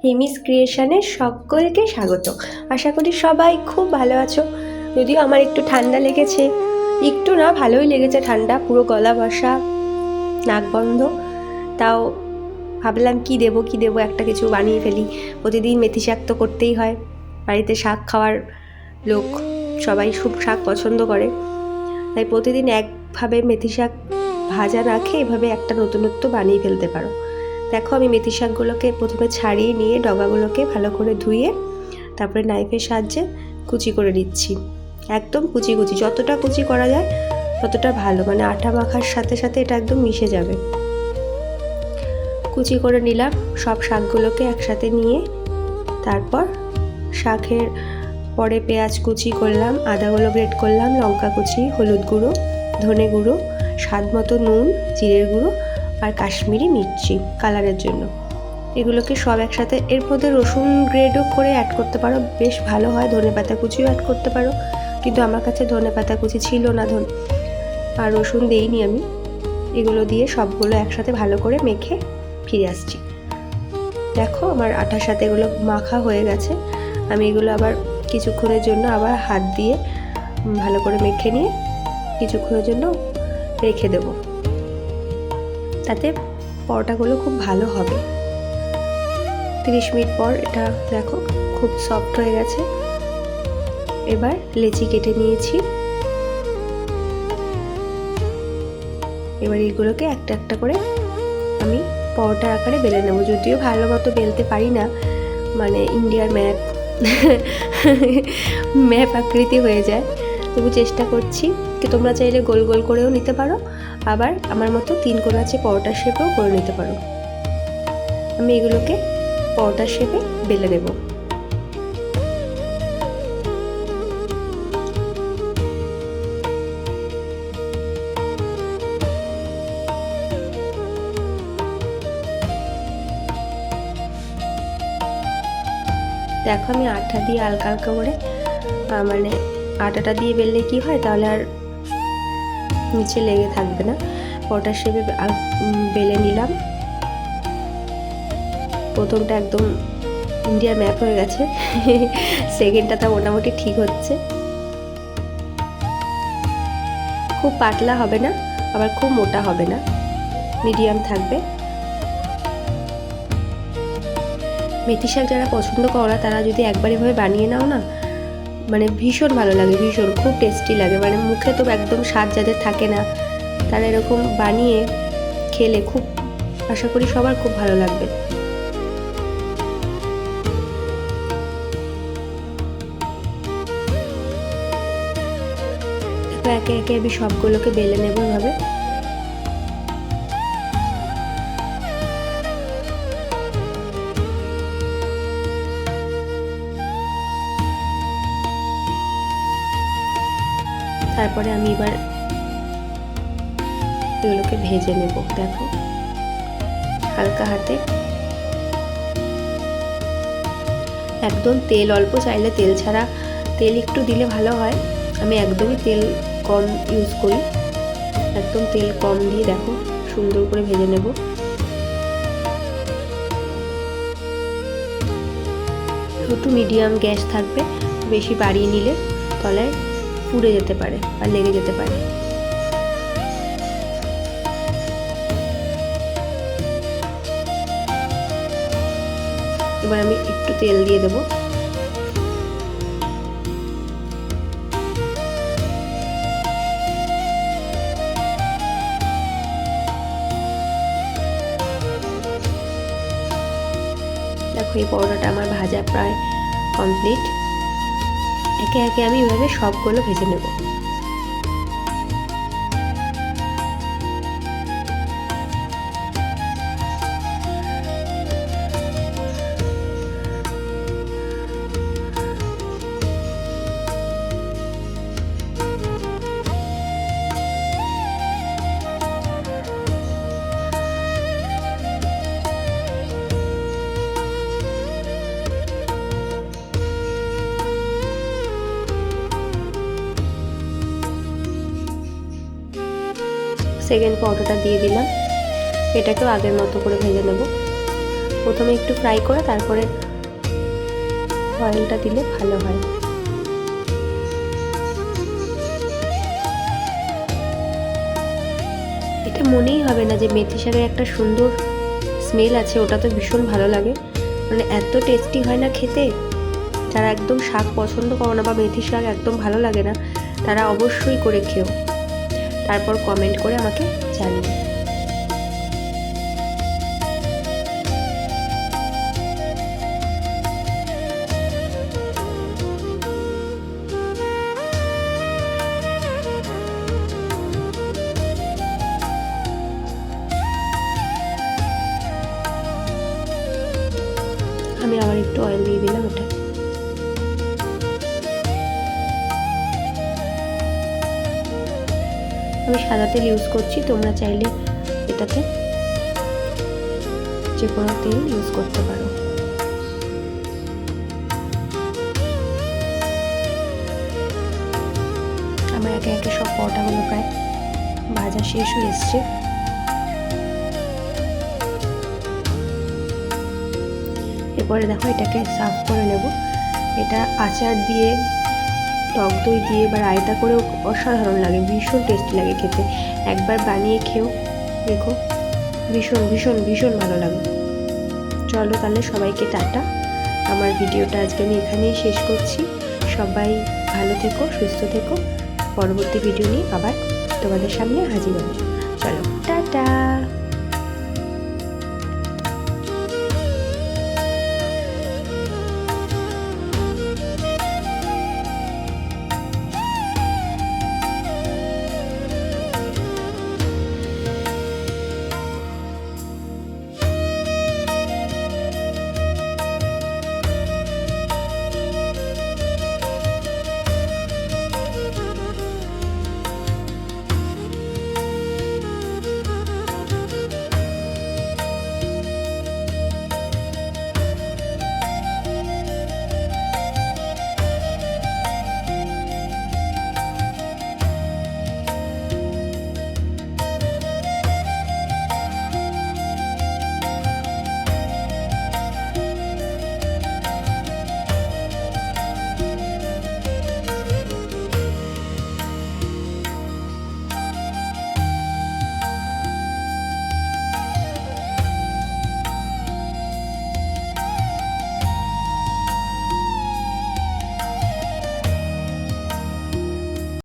হিমিস ক্রিয়েশনের সকলকে স্বাগত। আশা করি সবাই খুব ভালো আছো। যদিও আমার একটু ঠান্ডা লেগেছে, একটু না ভালোই লেগেছে ঠান্ডা, পুরো গলা বসা, নাক বন্ধ। তাও ভাবলাম কি দেবো একটা কিছু বানিয়ে ফেলি। প্রতিদিন মেথি শাক তো করতেই হয়, বাড়িতে শাক খাওয়ার লোক সবাই খুব শাক পছন্দ করে, তাই প্রতিদিন একভাবে মেথি শাক ভাজা না খেয়ে এভাবে একটা নতুনত্ব বানিয়ে ফেলতে পারো। দেখো আমি মেথি শাকগুলোকে প্রথমে ছাড়িয়ে নিয়ে ডগাগুলোকে ভালো করে ধুয়ে তারপরে নাইফের সাহায্যে কুচি করে নিচ্ছি। একদম কুচি কুচি, যতটা কুচি করা যায় ততটা ভালো, মানে আটা মাখার সাথে সাথে এটা একদম মিশে যাবে। কুচি করে নিলাম সব শাকগুলোকে একসাথে নিয়ে, তারপর শাকের পরে পেঁয়াজ কুচি করলাম, আদাগুলো গ্রেট করলাম, লঙ্কা কুচি, হলুদ গুঁড়ো, ধনে গুঁড়ো, স্বাদ মতো নুন, জিরের গুঁড়ো আর কাশ্মীরি মির্চি কালারের জন্য, এগুলোকে সব একসাথে। এর মধ্যে রসুন গ্রেডও করে অ্যাড করতে পারো, বেশ ভালো হয়। ধনে পাতা কুচিও অ্যাড করতে পারো, কিন্তু আমার কাছে ধনে পাতা কুচি ছিল না, আর রসুন দিইনি আমি। এগুলো দিয়ে সবগুলো একসাথে ভালো করে মেখে ফিরে আসছি। দেখো আমার আটার সাথে এগুলো মাখা হয়ে গেছে। আমি এগুলো আবার কিছুক্ষণের জন্য আবার হাত দিয়ে ভালো করে মেখে নিয়ে কিছুক্ষণের জন্য রেখে দেব, তাতে পরোটাগুলো খুব ভালো হবে। 30 মিনিট পর এটা দেখো খুব সফট হয়ে গেছে। এবার লেচি কেটে নিয়েছি, এবার এইগুলোকে একটা একটা করে আমি পরোটার আকারে বেলে নেব। যদিও ভালো মতো বেলতে পারি না, মানে ইন্ডিয়ার ম্যাপ আকৃতি হয়ে যায়, তবু চেষ্টা করছি। কি তোমরা চাইলে গোল গোল করেও নিতে পারো, আবার আমার মতো 3 কোণাচে পরোটার শেপেও করে নিতে পারো। আমি এগুলোকে পরোটার শেপে বেলে নেব। দেখো আমি আটা দিয়ে হালকা হালকা করে, মানে আটাটা দিয়ে বেললে কি হয়, তাহলে আর নিচে লেগে থাকবে না। পরোটার শেপে বেলে নিলাম। প্রথমটা একদম ইন্ডিয়ার ম্যাপ হয়ে গেছে, সেকেন্ডটা তা মোটামুটি ঠিক হচ্ছে। খুব পাতলা হবে না, আবার খুব মোটা হবে না, মিডিয়াম থাকবে। মেথি শাক যারা পছন্দ করো না, তারা যদি একবার এভাবে বানিয়ে নাও না, মানে ভীষণ ভালো লাগে, ভীষণ খুব টেস্টি লাগে। মানে মুখে তো একদম স্বাদ যাদের থাকে না, তারা এরকম বানিয়ে খেলে খুব, আশা করি সবার খুব ভালো লাগবে। একে একে আমি সবগুলোকে বেলে নেব এভাবে। তারপরে আমি এবার এগুলোকে ভেজে নেব। দেখো হালকা হাতে, একদম তেল অল্প, চাইলে তেল ছাড়া তেল একটু দিলে ভালো হয়। আমি একদমই তেল কম ইউজ করি, একদম তেল কম দিয়ে দেখো সুন্দর করে ভেজে নেব। একটু মিডিয়াম গ্যাস থাকবে, বেশি বাড়িয়ে নিলে তলায় পুড়ে যেতে পারে আর লেগে যেতে পারে। এবার আমি একটু তেল দিয়ে দেবো। দেখো এই পরোটাটা আমার ভাজা প্রায় কমপ্লিট। একে একে আমি এভাবে সবগুলো ভেজে নেব। সেকেন্ড পরোটাটা দিয়ে দিলাম, এটাকেও আগের মতো করে ভেজে নেব। প্রথমে একটু ফ্রাই করে তারপরে অয়েলটা দিলে ভালো হয়। এটা মনেই হবে না যে মেথি শাকের একটা সুন্দর স্মেল আছে, ওটা তো ভীষণ ভালো লাগে, মানে এত টেস্টি হয় না খেতে। যারা একদম শাক পছন্দ করো না বা মেথি শাক একদম ভালো লাগে না, তারা অবশ্যই করে খেও, তারপর কমেন্ট করে আমাকে জানিও। আমি আবার একটু অয়েল দিয়ে দিলাম। ওটা আমি সাদা তেল ইউজ করছি, তোমরা চাইলে এটাতে যে কোনো তেল ইউজ করতে পারো। আমার একে একে সব পরোটাগুলো প্রায় ভাজা শেষ হয়ে এসছে। এরপরে দেখো এটাকে সার্ভ করে নেব। এটা আচার দিয়ে, টক দই দিয়ে বা রায়তা করেও অসাধারণ লাগে, ভীষণ টেস্টি লাগে খেতে। একবার বানিয়ে খেও দেখো, ভীষণ ভীষণ ভীষণ ভালো লাগে। চলো তাহলে সবাইকে টাটা। আমার ভিডিওটা আজকে আমি এখানেই শেষ করছি। সবাই ভালো থেকো, সুস্থ থেকো। পরবর্তী ভিডিও নিয়ে আবার তোমাদের সামনে হাজির হবো। চলো টাটা।